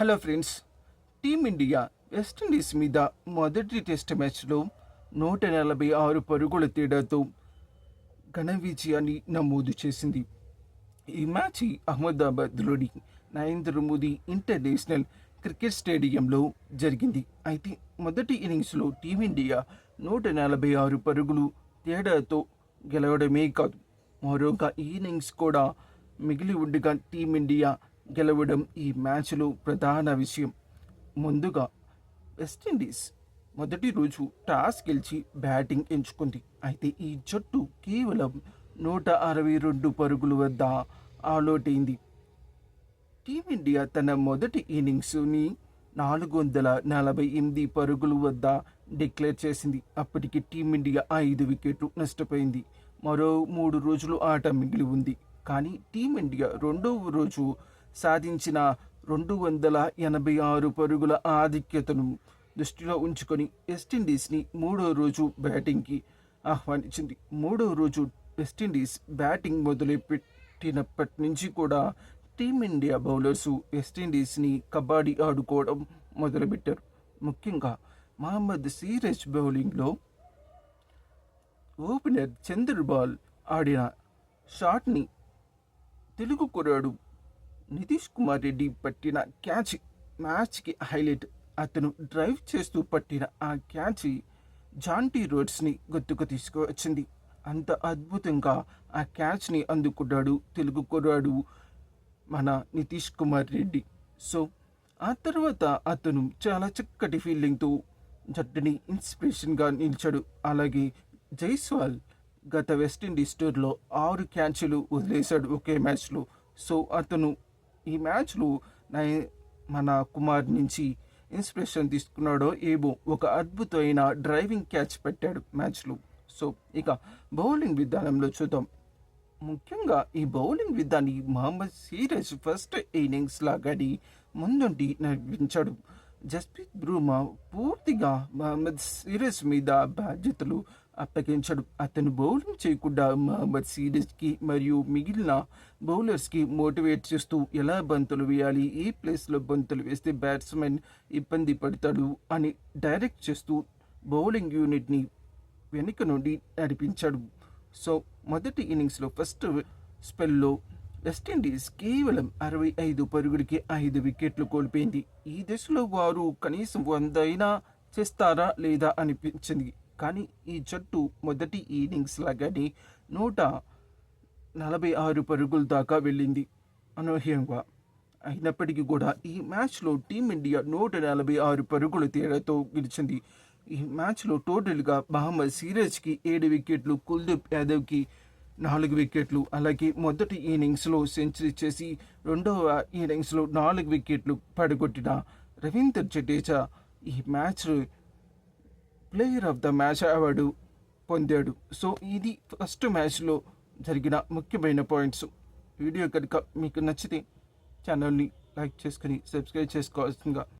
Hello friends, team India West Indies మీద మొదటి test మ్యాచ్లో 146 పరుగుల తేడాతో ఘన విజయాన్ని నమోదు చేసింది. ఈ మ్యాచ్ అహ్మదాబాద్లోని నరేంద్ర మోదీ ఇంటర్నేషనల్ క్రికెట్ స్టేడియంలో జరిగింది. అయితే మొదటి ఇన్నింగ్స్లో టీమిండియా 146 పరుగులు తేడాతో గెలవడమే కాదు, మరొక ఇన్నింగ్స్ కూడా మిగిలి ఉండగా టీమిండియా గెలవడం ఈ మ్యాచ్లో ప్రధాన విషయం. ముందుగా వెస్టిండీస్ మొదటి రోజు టాస్ గెలిచి బ్యాటింగ్ ఎంచుకుంది. అయితే ఈ జట్టు కేవలం 162 పరుగుల వద్ద ఆలౌటైంది. టీమిండియా తన మొదటి ఇన్నింగ్స్ని 448 పరుగుల వద్ద డిక్లేర్ చేసింది. అప్పటికి టీమిండియా 5 వికెట్లు నష్టపోయింది. మరో 3 రోజులు ఆట మిగిలి ఉంది. కానీ టీమిండియా రెండవ రోజు సాధించిన 286 పరుగుల ఆధిక్యతను దృష్టిలో ఉంచుకొని వెస్టిండీస్ని మూడో రోజు బ్యాటింగ్కి ఆహ్వానించింది. మూడో రోజు వెస్టిండీస్ బ్యాటింగ్ మొదలుపెట్టినప్పటి నుంచి కూడా టీమిండియా బౌలర్స్ వెస్టిండీస్ని కబడ్డీ ఆడుకోవడం మొదలుపెట్టారు. ముఖ్యంగా మహమ్మద్ సిరాజ్ బౌలింగ్లో ఓపెనర్ చంద్రబాల్ ఆడిన షాట్ని తెలుగు కుర్రాడు నితీష్ కుమార్ రెడ్డి పట్టిన క్యాచ్ మ్యాచ్కి హైలైట్. అతను డ్రైవ్ చేస్తూ పట్టిన ఆ క్యాచ్ జాంటీ రోడ్స్ని గుర్తుకు తీసుకువచ్చింది. అంత అద్భుతంగా ఆ క్యాచ్ని అందుకున్నాడు తెలుగు కుర్రాడు మన నితీష్ కుమార్ రెడ్డి. సో ఆ తర్వాత అతను చాలా చక్కటి ఫీల్డింగ్తో జట్టుని ఇన్స్పిరేషన్గా నిలిచాడు. అలాగే జైస్వాల్ గత వెస్టిండీస్ టూర్లో 6 క్యాచ్లు వదిలేశాడు ఒకే మ్యాచ్లో. సో అతను ఈ మ్యాచ్లో మన కుమార్ నుంచి ఇన్స్పిరేషన్ తీసుకున్నాడో ఏమో, ఒక అద్భుతమైన డ్రైవింగ్ క్యాచ్ పెట్టాడు మ్యాచ్లో. సో ఇక బౌలింగ్ విధానంలో చూద్దాం. ముఖ్యంగా ఈ బౌలింగ్ విధాన్ని మహమ్మద్ సిరాజ్ ఫస్ట్ ఇన్నింగ్స్ లాగాని ముందుండి నడిపించాడు. జస్ప్రీత్ బుమ్రా పూర్తిగా మహమ్మద్ సిరాజ్ మీద బాధ్యతలు అప్పగించాడు. అతను బౌలింగ్ చేయకుండా మహమ్మద్ సిరాజ్కి మరియు మిగిలిన బౌలర్స్కి మోటివేట్ చేస్తూ ఎలా బంతులు వేయాలి, ఏ ప్లేస్లో బంతులు వేస్తే బ్యాట్స్మెన్ ఇబ్బంది పడతాడు అని డైరెక్ట్ చేస్తూ బౌలింగ్ యూనిట్ని వెనుక నుండి నడిపించాడు. సో మొదటి ఇన్నింగ్స్లో ఫస్ట్ స్పెల్లో వెస్టిండీస్ కేవలం 65 పరుగులకి 5 వికెట్లు కోల్పోయింది. ఈ దశలో వారు కనీసం 100 అయినా చేస్తారా లేదా అనిపించింది. కానీ ఈ జట్టు మొదటి ఇన్నింగ్స్ లాగానే 146 పరుగుల దాకా వెళ్ళింది అనూహ్యంగా. అయినప్పటికీ కూడా ఈ మ్యాచ్లో టీమిండియా 146 పరుగుల తేడాతో గెలిచింది. ఈ మ్యాచ్లో టోటల్గా మహమ్మద్ సిరాజ్కి 7 వికెట్లు, కుల్దీప్ యాదవ్కి 4 వికెట్లు, అలాగే మొదటి ఇన్నింగ్స్లో సెంచరీ చేసి రెండవ ఇన్నింగ్స్లో 4 వికెట్లు పడగొట్టిన రవీంద్ర జడేజా ఈ match player of the match award పొందాడు. సో ఇది ఫస్ట్ మ్యాచ్లో జరిగిన ముఖ్యమైన పాయింట్స్. వీడియో కనుక మీకు నచ్చితే ఛానల్ని లైక్ చేసుకుని సబ్స్క్రైబ్ చేసుకోవాల్సిందిగా